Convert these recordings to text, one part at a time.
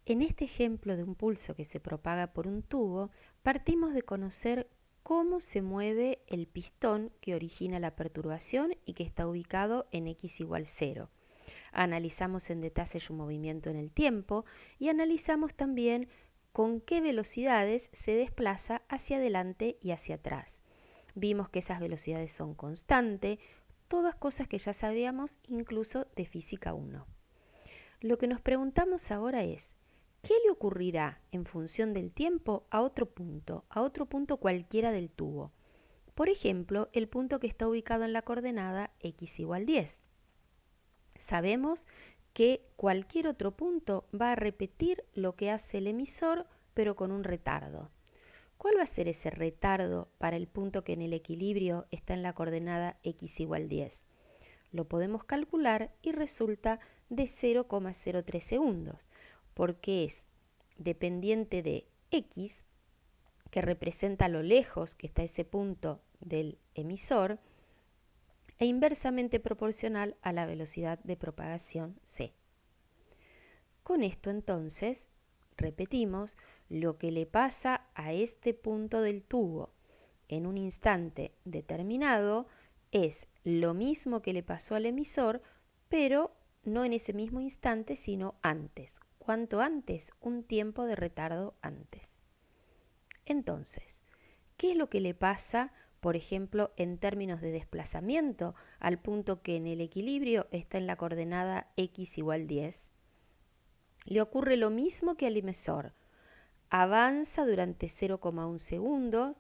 En este ejemplo de un pulso que se propaga por un tubo, partimos de conocer cómo se mueve el pistón que origina la perturbación y que está ubicado en x igual 0. Analizamos en detalle su movimiento en el tiempo y analizamos también con qué velocidades se desplaza hacia adelante y hacia atrás. Vimos que esas velocidades son constantes, todas cosas que ya sabíamos incluso de física 1. Lo que nos preguntamos ahora es, ¿qué le ocurrirá en función del tiempo a otro punto cualquiera del tubo? Por ejemplo, el punto que está ubicado en la coordenada x igual 10. Sabemos que cualquier otro punto va a repetir lo que hace el emisor, pero con un retardo. ¿Cuál va a ser ese retardo para el punto que en el equilibrio está en la coordenada x igual 10? Lo podemos calcular y resulta de 0,03 segundos, porque es dependiente de x, que representa lo lejos que está ese punto del emisor, e inversamente proporcional a la velocidad de propagación c. Con esto entonces, repetimos, lo que le pasa a este punto del tubo en un instante determinado es lo mismo que le pasó al emisor, pero no en ese mismo instante, sino antes. ¿Cuánto antes? Un tiempo de retardo antes. Entonces, ¿qué es lo que le pasa, por ejemplo, en términos de desplazamiento al punto que en el equilibrio está en la coordenada x igual 10? Le ocurre lo mismo que al emisor. Avanza durante 0,1 segundos,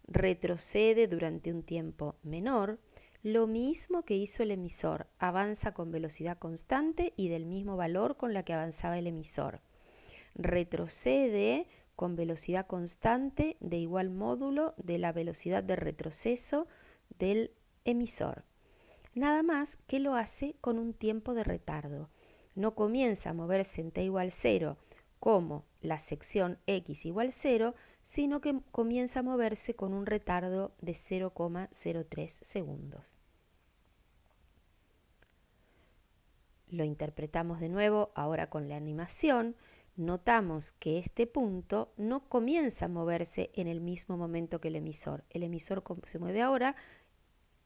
retrocede durante un tiempo menor, lo mismo que hizo el emisor, avanza con velocidad constante y del mismo valor con la que avanzaba el emisor. Retrocede con velocidad constante de igual módulo de la velocidad de retroceso del emisor. Nada más que lo hace con un tiempo de retardo. No comienza a moverse en t igual 0 como la sección x igual 0, sino que comienza a moverse con un retardo de 0,03 segundos. Lo interpretamos de nuevo ahora con la animación. Notamos que este punto no comienza a moverse en el mismo momento que el emisor. El emisor se mueve ahora,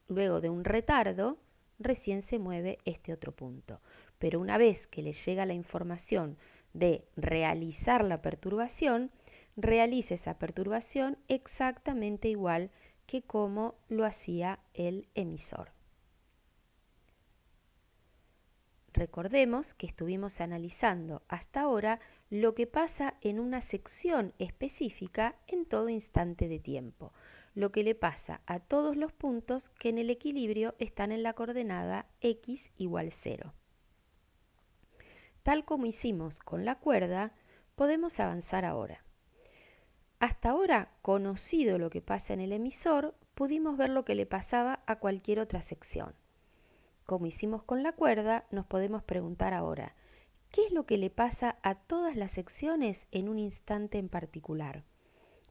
luego de un retardo, recién se mueve este otro punto. Pero una vez que le llega la información de realizar la perturbación, realiza esa perturbación exactamente igual que como lo hacía el emisor. Recordemos que estuvimos analizando hasta ahora lo que pasa en una sección específica en todo instante de tiempo, lo que le pasa a todos los puntos que en el equilibrio están en la coordenada x igual 0. Tal como hicimos con la cuerda, podemos avanzar ahora. Hasta ahora, conocido lo que pasa en el emisor, pudimos ver lo que le pasaba a cualquier otra sección. Como hicimos con la cuerda, nos podemos preguntar ahora, ¿qué es lo que le pasa a todas las secciones en un instante en particular?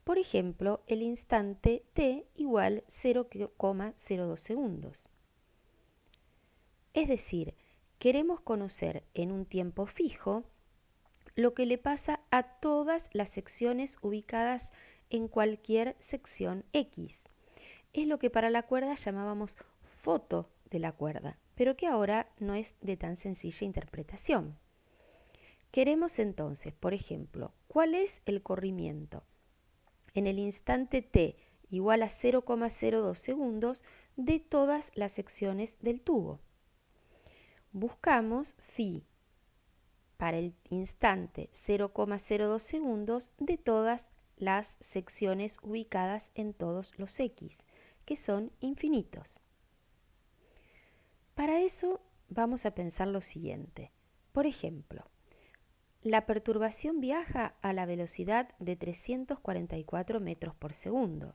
Por ejemplo, el instante t igual 0,02 segundos. Es decir, queremos conocer en un tiempo fijo lo que le pasa a todas las secciones ubicadas en cualquier sección x. Es lo que para la cuerda llamábamos foto de la cuerda, pero que ahora no es de tan sencilla interpretación. Queremos entonces, por ejemplo, ¿cuál es el corrimiento en el instante t igual a 0,02 segundos de todas las secciones del tubo? Buscamos phi para el instante 0,02 segundos de todas las secciones ubicadas en todos los x, que son infinitos. Para eso vamos a pensar lo siguiente. Por ejemplo, la perturbación viaja a la velocidad de 344 metros por segundo.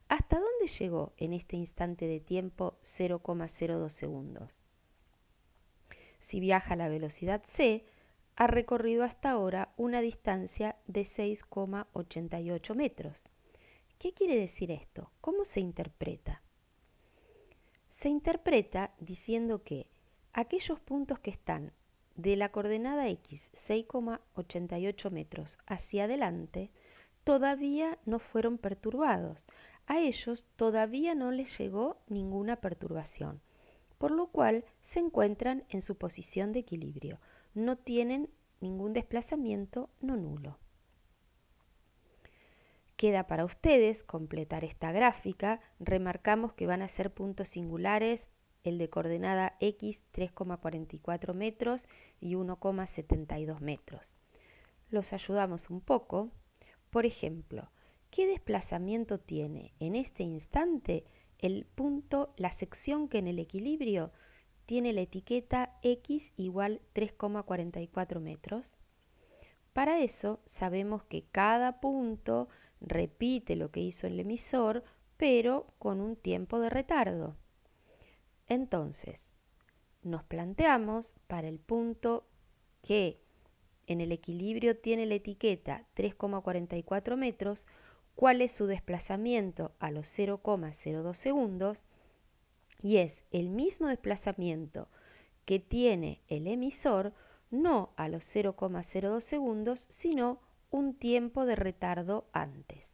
¿Hasta dónde llegó en este instante de tiempo 0,02 segundos? Si viaja a la velocidad c, ha recorrido hasta ahora una distancia de 6,88 metros. ¿Qué quiere decir esto? ¿Cómo se interpreta? Se interpreta diciendo que aquellos puntos que están de la coordenada X 6,88 metros hacia adelante todavía no fueron perturbados. A ellos todavía no les llegó ninguna perturbación, por lo cual se encuentran en su posición de equilibrio. No tienen ningún desplazamiento no nulo. Queda para ustedes completar esta gráfica. Remarcamos que van a ser puntos singulares el de coordenada X 3,44 metros y 1,72 metros. Los ayudamos un poco. Por ejemplo, ¿qué desplazamiento tiene en este instante el punto, la sección que en el equilibrio tiene la etiqueta X igual 3,44 metros? Para eso sabemos que cada punto repite lo que hizo el emisor, pero con un tiempo de retardo. Entonces, nos planteamos para el punto que en el equilibrio tiene la etiqueta 3,44 metros, cuál es su desplazamiento a los 0,02 segundos, y es el mismo desplazamiento que tiene el emisor, no a los 0,02 segundos, sino un tiempo de retardo antes.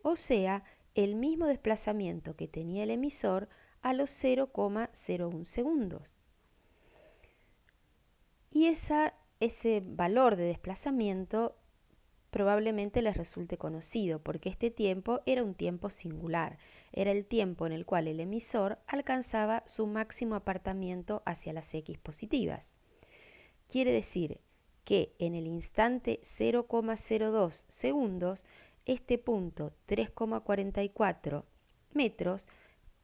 O sea, el mismo desplazamiento que tenía el emisor a los 0,01 segundos. Y ese valor de desplazamiento probablemente les resulte conocido, porque este tiempo era un tiempo singular, era el tiempo en el cual el emisor alcanzaba su máximo apartamiento hacia las X positivas. Quiere decir que en el instante 0,02 segundos, este punto 3,44 metros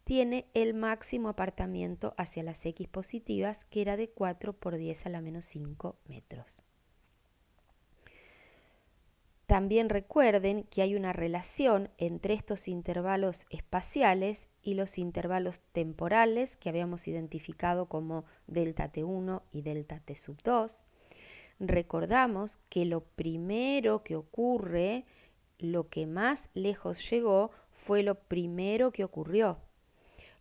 tiene el máximo apartamiento hacia las X positivas, que era de 4 por 10 a la menos 5 metros. También recuerden que hay una relación entre estos intervalos espaciales y los intervalos temporales que habíamos identificado como delta T1 y delta T sub 2. Recordamos que lo primero que ocurre, lo que más lejos llegó, fue lo primero que ocurrió.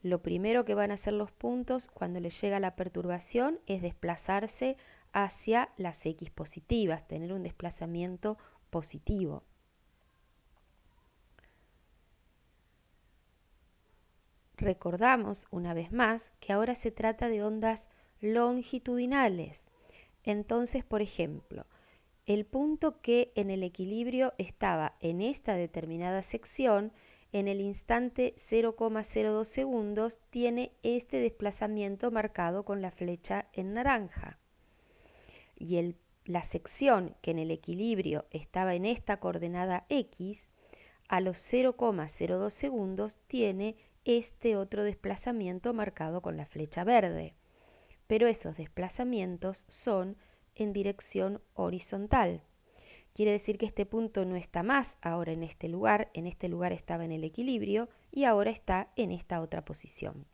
Lo primero que van a hacer los puntos cuando les llega la perturbación es desplazarse hacia las X positivas, tener un desplazamiento positivo. Recordamos una vez más que ahora se trata de ondas longitudinales. Entonces, por ejemplo, el punto que en el equilibrio estaba en esta determinada sección, en el instante 0,02 segundos, tiene este desplazamiento marcado con la flecha en naranja. Y la sección que en el equilibrio estaba en esta coordenada X, a los 0,02 segundos tiene este otro desplazamiento marcado con la flecha verde. Pero esos desplazamientos son en dirección horizontal. Quiere decir que este punto no está más ahora en este lugar estaba en el equilibrio y ahora está en esta otra posición.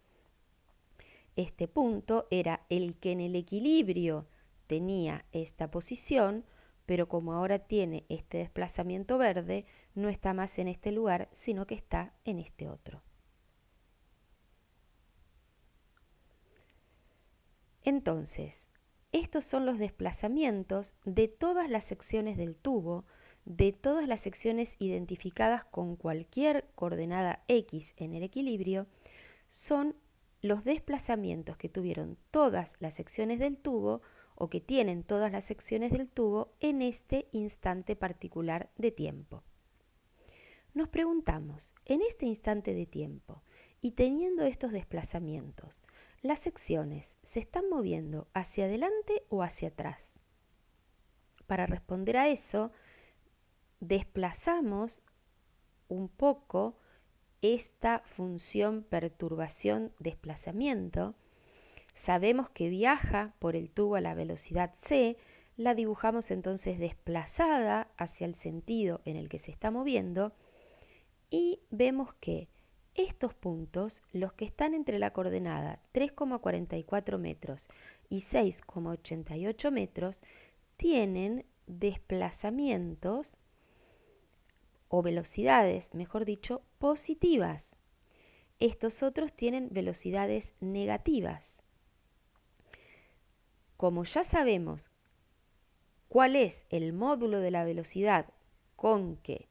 Este punto era el que en el equilibrio tenía esta posición, pero como ahora tiene este desplazamiento verde, no está más en este lugar, sino que está en este otro. Entonces, estos son los desplazamientos de todas las secciones del tubo, de todas las secciones identificadas con cualquier coordenada X en el equilibrio, son los desplazamientos que tuvieron todas las secciones del tubo o que tienen todas las secciones del tubo en este instante particular de tiempo. Nos preguntamos, en este instante de tiempo y teniendo estos desplazamientos, ¿las secciones se están moviendo hacia adelante o hacia atrás? Para responder a eso, desplazamos un poco esta función perturbación-desplazamiento. Sabemos que viaja por el tubo a la velocidad c, la dibujamos entonces desplazada hacia el sentido en el que se está moviendo y vemos que estos puntos, los que están entre la coordenada 3,44 metros y 6,88 metros, tienen desplazamientos o velocidades, mejor dicho, positivas. Estos otros tienen velocidades negativas. como ya sabemos cuál es el módulo de la velocidad con que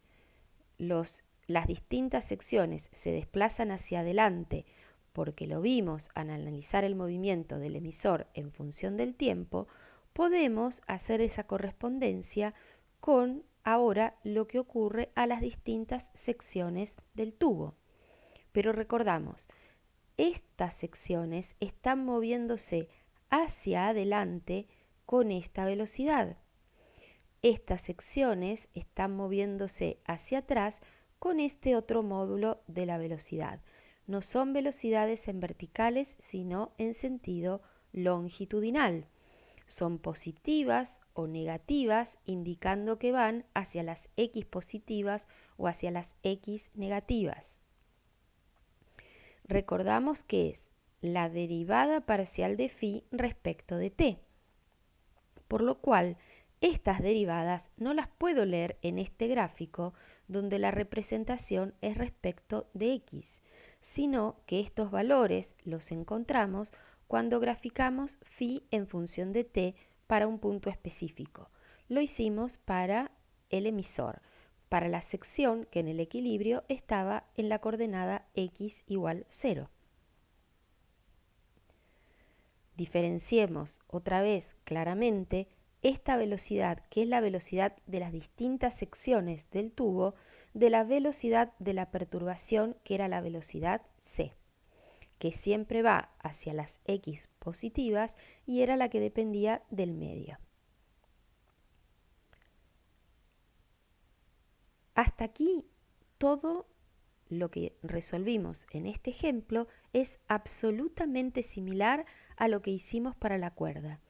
las distintas secciones se desplazan hacia adelante, porque lo vimos al analizar el movimiento del emisor en función del tiempo, podemos hacer esa correspondencia con ahora lo que ocurre a las distintas secciones del tubo. Pero recordamos, estas secciones están moviéndose hacia adelante con esta velocidad. Estas secciones están moviéndose hacia atrás con este otro módulo de la velocidad. No son velocidades en verticales, sino en sentido longitudinal. Son positivas o negativas, indicando que van hacia las x positivas o hacia las x negativas. Recordamos que es la derivada parcial de phi respecto de t, por lo cual estas derivadas no las puedo leer en este gráfico donde la representación es respecto de x, sino que estos valores los encontramos cuando graficamos phi en función de t para un punto específico. Lo hicimos para el emisor, para la sección que en el equilibrio estaba en la coordenada x igual 0. Diferenciemos otra vez claramente esta velocidad, que es la velocidad de las distintas secciones del tubo, de la velocidad de la perturbación, que era la velocidad c, que siempre va hacia las x positivas y era la que dependía del medio. Hasta aquí todo lo que resolvimos en este ejemplo es absolutamente similar a lo que hicimos para la cuerda.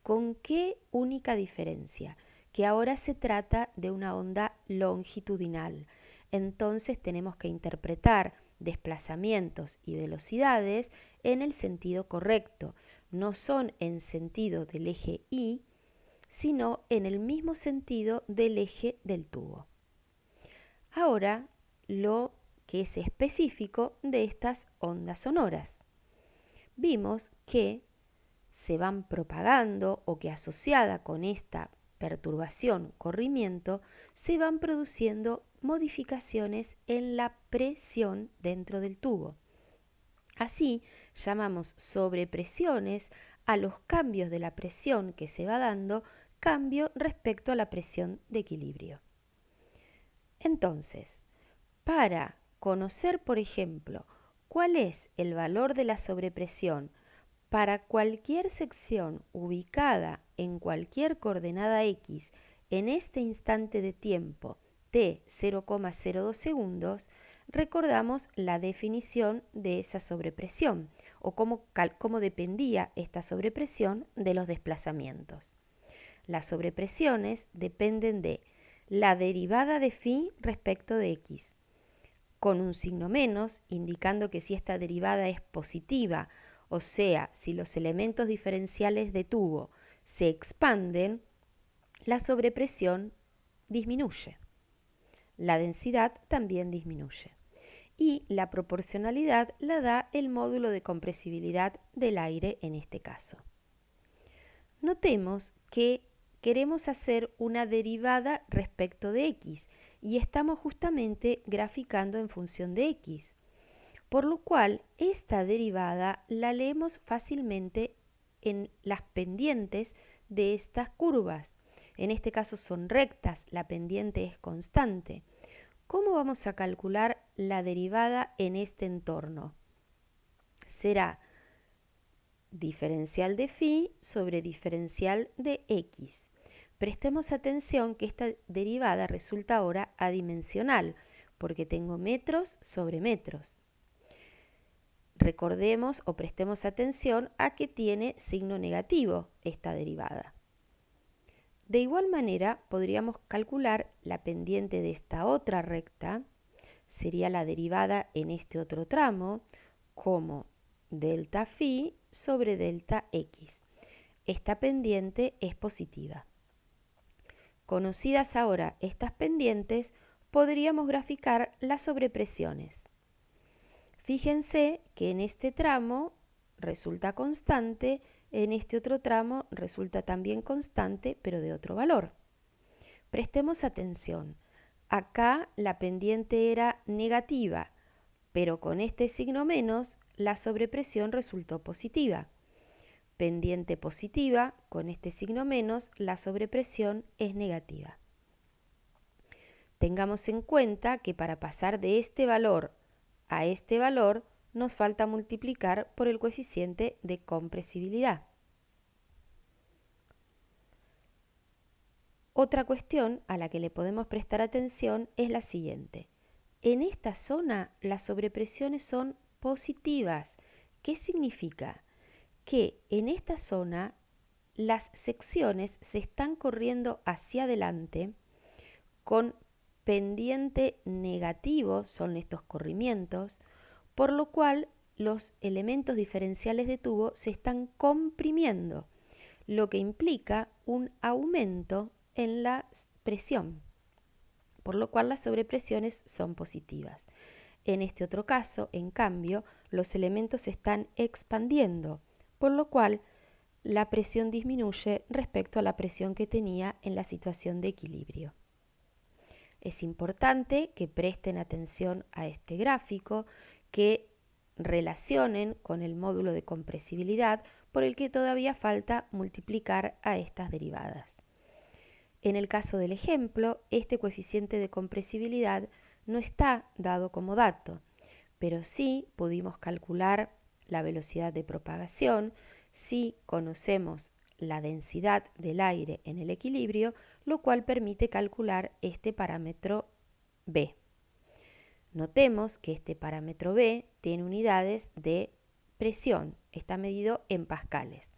¿Con qué única diferencia? Que ahora se trata de una onda longitudinal. Entonces tenemos que interpretar desplazamientos y velocidades en el sentido correcto. No son en sentido del eje Y, sino en el mismo sentido del eje del tubo. Ahora, lo que es específico de estas ondas sonoras. Vimos que se van propagando o que asociada con esta perturbación, corrimiento, se van produciendo modificaciones en la presión dentro del tubo. Así llamamos sobrepresiones a los cambios de la presión que se va dando, cambio respecto a la presión de equilibrio. Entonces, para conocer, por ejemplo, cuál es el valor de la sobrepresión para cualquier sección ubicada en cualquier coordenada x en este instante de tiempo t 0,02 segundos, recordamos la definición de esa sobrepresión o cómo dependía esta sobrepresión de los desplazamientos. Las sobrepresiones dependen de la derivada de phi respecto de x, con un signo menos, indicando que si esta derivada es positiva, o sea, si los elementos diferenciales de tubo se expanden, la sobrepresión disminuye. La densidad también disminuye. Y la proporcionalidad la da el módulo de compresibilidad del aire en este caso. Notemos que queremos hacer una derivada respecto de x y estamos justamente graficando en función de x, por lo cual esta derivada la leemos fácilmente en las pendientes de estas curvas. En este caso son rectas, la pendiente es constante. ¿Cómo vamos a calcular la derivada en este entorno? Será diferencial de phi sobre diferencial de x. Prestemos atención que esta derivada resulta ahora adimensional, porque tengo metros sobre metros. Recordemos o prestemos atención a que tiene signo negativo esta derivada. De igual manera, podríamos calcular la pendiente de esta otra recta, sería la derivada en este otro tramo, como delta phi sobre delta x. Esta pendiente es positiva. Conocidas ahora estas pendientes, podríamos graficar las sobrepresiones. Fíjense que en este tramo resulta constante En este otro tramo resulta también constante, pero de otro valor. Prestemos atención. Acá la pendiente era negativa, pero con este signo menos, la sobrepresión resultó positiva. Pendiente positiva, con este signo menos, la sobrepresión es negativa. Tengamos en cuenta que para pasar de este valor a este valor, nos falta multiplicar por el coeficiente de compresibilidad. Otra cuestión a la que le podemos prestar atención es la siguiente. En esta zona las sobrepresiones son positivas. ¿Qué significa? Que en esta zona las secciones se están corriendo hacia adelante con pendiente negativo, son estos corrimientos, por lo cual los elementos diferenciales de tubo se están comprimiendo, lo que implica un aumento en la presión, por lo cual las sobrepresiones son positivas. En este otro caso, en cambio, los elementos se están expandiendo, por lo cual la presión disminuye respecto a la presión que tenía en la situación de equilibrio. Es importante que presten atención a este gráfico, que relacionen con el módulo de compresibilidad por el que todavía falta multiplicar a estas derivadas. En el caso del ejemplo, este coeficiente de compresibilidad no está dado como dato, pero sí pudimos calcular la velocidad de propagación, si conocemos la densidad del aire en el equilibrio, lo cual permite calcular este parámetro B. Notemos que este parámetro B tiene unidades de presión, está medido en pascales.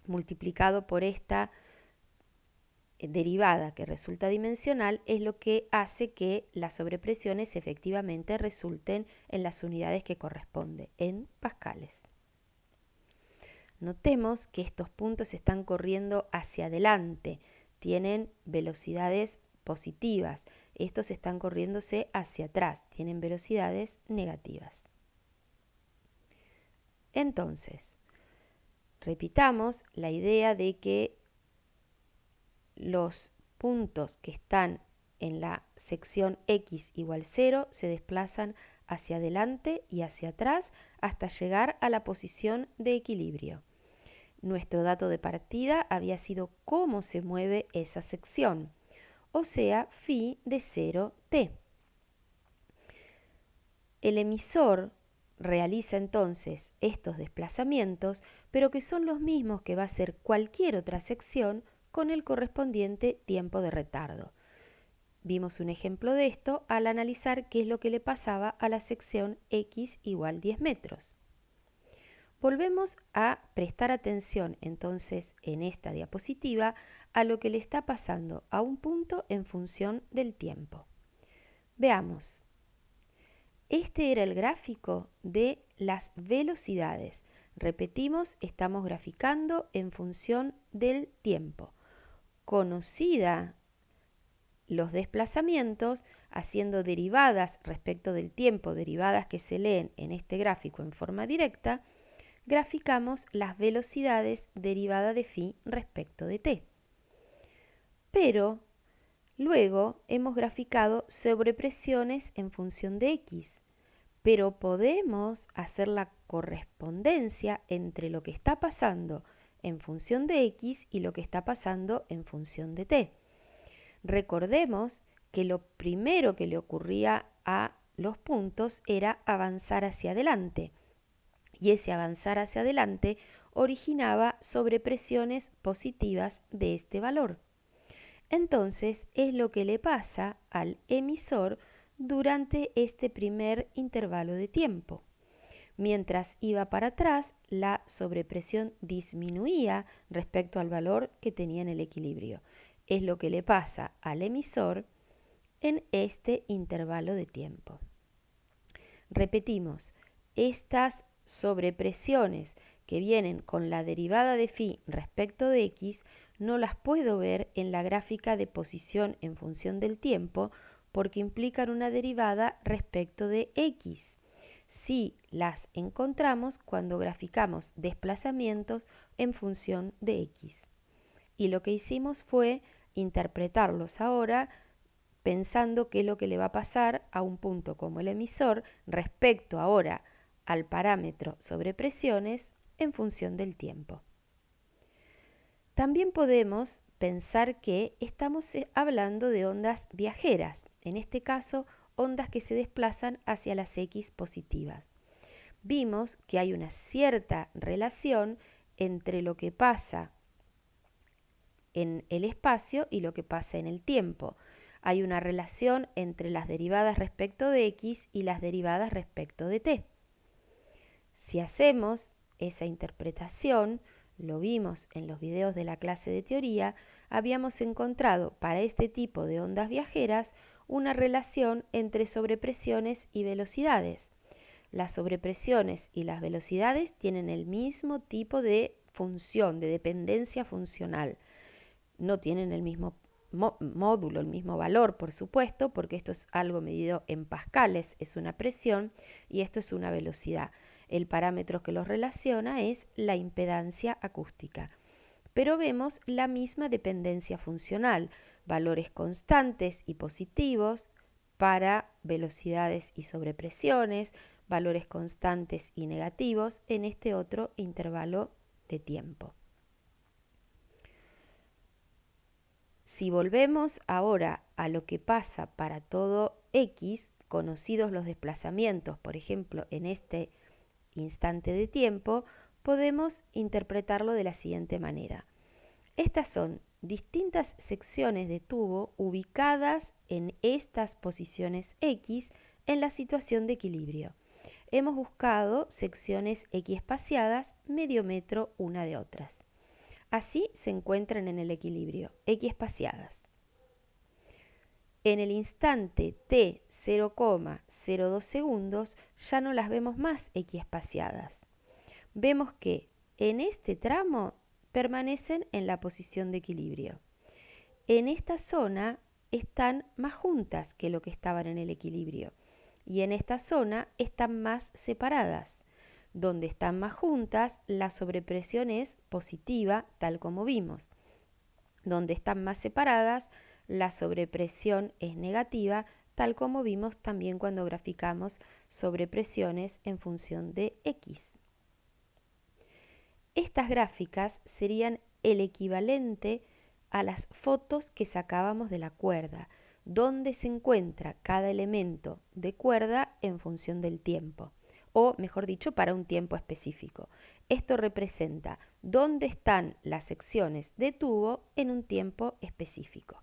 Multiplicado por esta derivada que resulta dimensional es lo que hace que las sobrepresiones efectivamente resulten en las unidades que corresponde, en pascales. Notemos que estos puntos están corriendo hacia adelante, tienen velocidades positivas. Estos están corriéndose hacia atrás, tienen velocidades negativas. Entonces, repitamos la idea de que los puntos que están en la sección x igual 0 se desplazan hacia adelante y hacia atrás hasta llegar a la posición de equilibrio. Nuestro dato de partida había sido cómo se mueve esa sección, o sea, phi de 0t. El emisor realiza entonces estos desplazamientos, pero que son los mismos que va a hacer cualquier otra sección con el correspondiente tiempo de retardo. Vimos un ejemplo de esto al analizar qué es lo que le pasaba a la sección x igual 10 metros. Volvemos a prestar atención entonces en esta diapositiva a lo que le está pasando a un punto en función del tiempo. Veamos. Este era el gráfico de las velocidades. Repetimos, estamos graficando en función del tiempo. Conocida los desplazamientos, haciendo derivadas respecto del tiempo, derivadas que se leen en este gráfico en forma directa, graficamos las velocidades derivada de phi respecto de t. Pero luego hemos graficado sobrepresiones en función de x, pero podemos hacer la correspondencia entre lo que está pasando en función de x y lo que está pasando en función de t. Recordemos que lo primero que le ocurría a los puntos era avanzar hacia adelante, y ese avanzar hacia adelante originaba sobrepresiones positivas de este valor. Entonces es lo que le pasa al emisor durante este primer intervalo de tiempo. Mientras iba para atrás, la sobrepresión disminuía respecto al valor que tenía en el equilibrio. Es lo que le pasa al emisor en este intervalo de tiempo. Repetimos, estas sobrepresiones que vienen con la derivada de phi respecto de x no las puedo ver en la gráfica de posición en función del tiempo porque implican una derivada respecto de x. Sí las encontramos cuando graficamos desplazamientos en función de X. Y lo que hicimos fue interpretarlos ahora pensando qué es lo que le va a pasar a un punto como el emisor respecto ahora al parámetro sobre presiones en función del tiempo. También podemos pensar que estamos hablando de ondas viajeras, en este caso ondas que se desplazan hacia las X positivas. Vimos que hay una cierta relación entre lo que pasa en el espacio y lo que pasa en el tiempo. Hay una relación entre las derivadas respecto de X y las derivadas respecto de t. Si hacemos esa interpretación, lo vimos en los videos de la clase de teoría, habíamos encontrado para este tipo de ondas viajeras una relación entre sobrepresiones y velocidades. Las sobrepresiones y las velocidades tienen el mismo tipo de función, de dependencia funcional. No tienen el mismo módulo, el mismo valor, por supuesto, porque esto es algo medido en pascales, es una presión, y esto es una velocidad. El parámetro que los relaciona es la impedancia acústica. Pero vemos la misma dependencia funcional, valores constantes y positivos para velocidades y sobrepresiones, valores constantes y negativos en este otro intervalo de tiempo. Si volvemos ahora a lo que pasa para todo X, conocidos los desplazamientos, por ejemplo, en este instante de tiempo, podemos interpretarlo de la siguiente manera. Estas son distintas secciones de tubo ubicadas en estas posiciones X en la situación de equilibrio. Hemos buscado secciones equiespaciadas medio metro una de otras. Así se encuentran en el equilibrio, equiespaciadas. En el instante t 0,02 segundos ya no las vemos más equiespaciadas. Vemos que en este tramo permanecen en la posición de equilibrio. En esta zona están más juntas que lo que estaban en el equilibrio y en esta zona están más separadas. Donde están más juntas, la sobrepresión es positiva, tal como vimos. Donde están más separadas, la sobrepresión es negativa, tal como vimos también cuando graficamos sobrepresiones en función de X. Estas gráficas serían el equivalente a las fotos que sacábamos de la cuerda, donde se encuentra cada elemento de cuerda en función del tiempo, o mejor dicho, para un tiempo específico. Esto representa dónde están las secciones de tubo en un tiempo específico.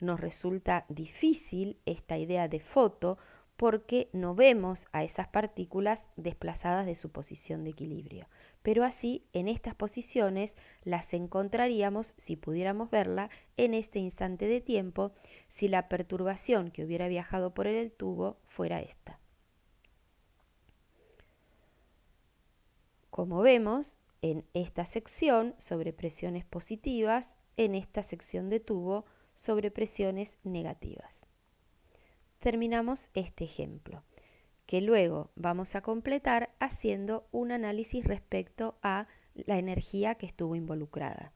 Nos resulta difícil esta idea de foto porque no vemos a esas partículas desplazadas de su posición de equilibrio. Pero así, en estas posiciones las encontraríamos, si pudiéramos verla, en este instante de tiempo, si la perturbación que hubiera viajado por el tubo fuera esta. Como vemos, en esta sección sobre presiones positivas, en esta sección de tubo sobre presiones negativas. Terminamos este ejemplo, que luego vamos a completar haciendo un análisis respecto a la energía que estuvo involucrada.